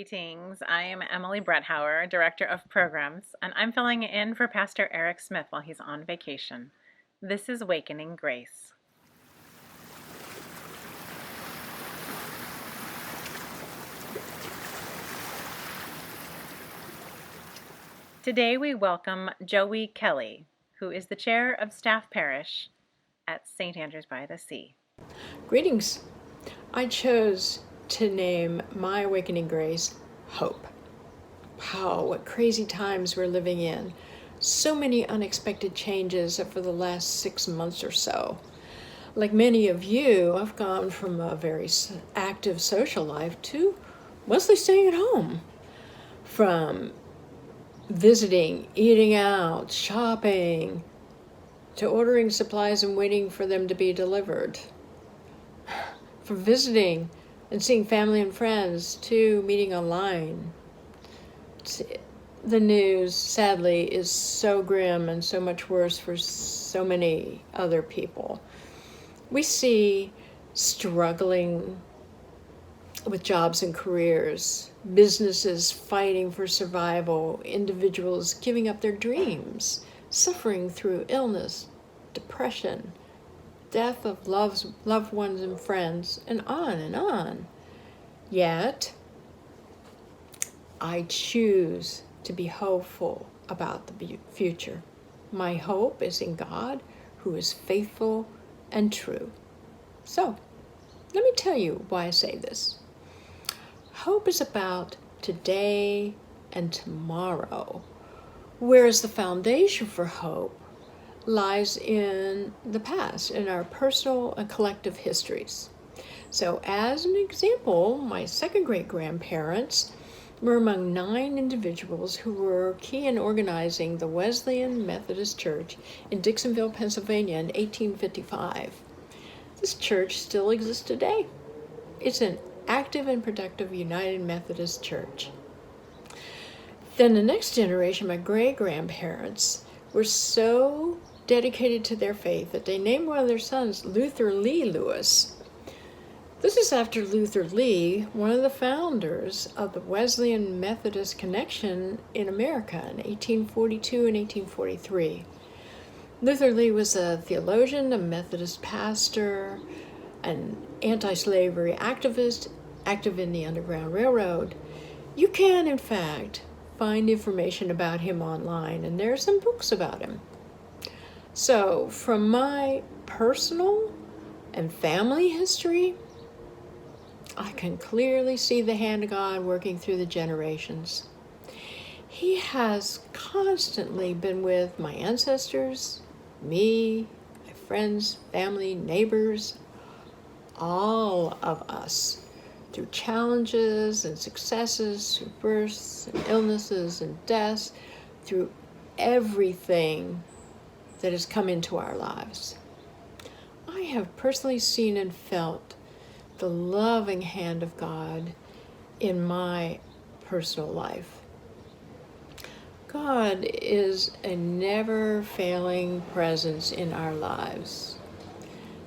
Greetings. I am Emily Bretthauer, Director of Programs, and I'm filling in for Pastor Eric Smith while he's on vacation. This is Wakening Grace. Today we welcome Joey Kelly, who is the Chair of Staff Parish at St. Andrews by the Sea. Greetings. I chose to name my Awakening Grace Hope. Wow, what crazy times we're living in. So many unexpected changes for the last 6 months or so. Like many of you, I've gone from a very active social life to mostly staying at home. From visiting, eating out, shopping, to ordering supplies and waiting for them to be delivered. From visiting and seeing family and friends to meeting online. The news, sadly, is so grim and so much worse for so many other people. We see struggling with jobs and careers, businesses fighting for survival, individuals giving up their dreams, suffering through illness, depression, death of loved ones and friends, and on and on. Yet, I choose to be hopeful about the future. My hope is in God, who is faithful and true. So, let me tell you why I say this. Hope is about today and tomorrow, whereas the foundation for hope lies in the past, in our personal and collective histories. So as an example, my second great-grandparents were among 9 individuals who were key in organizing the Wesleyan Methodist Church in Dixonville, Pennsylvania in 1855. This church still exists today. It's an active and productive United Methodist Church. Then the next generation, my great-grandparents, were so dedicated to their faith that they named one of their sons Luther Lee Lewis. This is after Luther Lee, one of the founders of the Wesleyan Methodist Connection in America in 1842 and 1843. Luther Lee was a theologian, a Methodist pastor, an anti-slavery activist, active in the Underground Railroad. You can, in fact, find information about him online, and there are some books about him. So, from my personal and family history, I can clearly see the hand of God working through the generations. He has constantly been with my ancestors, me, my friends, family, neighbors, all of us, through challenges and successes, through births and illnesses and deaths, through everything that has come into our lives. I have personally seen and felt the loving hand of God in my personal life. God is a never-failing presence in our lives.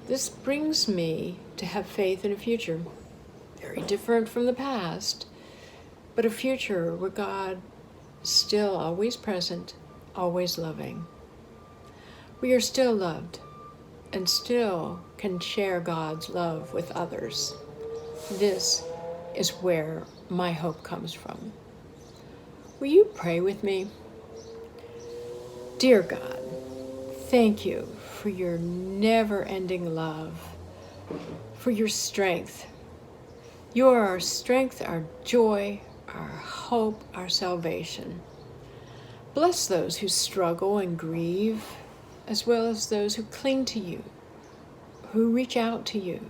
This brings me to have faith in a future, very different from the past, but a future where God is still always present, always loving. We are still loved and still can share God's love with others. This is where my hope comes from. Will you pray with me? Dear God, thank you for your never-ending love, for your strength. You are our strength, our joy, our hope, our salvation. Bless those who struggle and grieve, as well as those who cling to you, who reach out to you,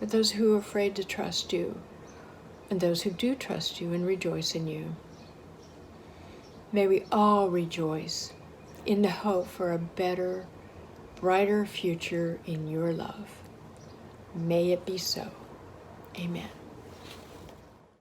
and those who are afraid to trust you, and those who do trust you and rejoice in you. May we all rejoice in the hope for a better, brighter future in your love. May it be so. Amen.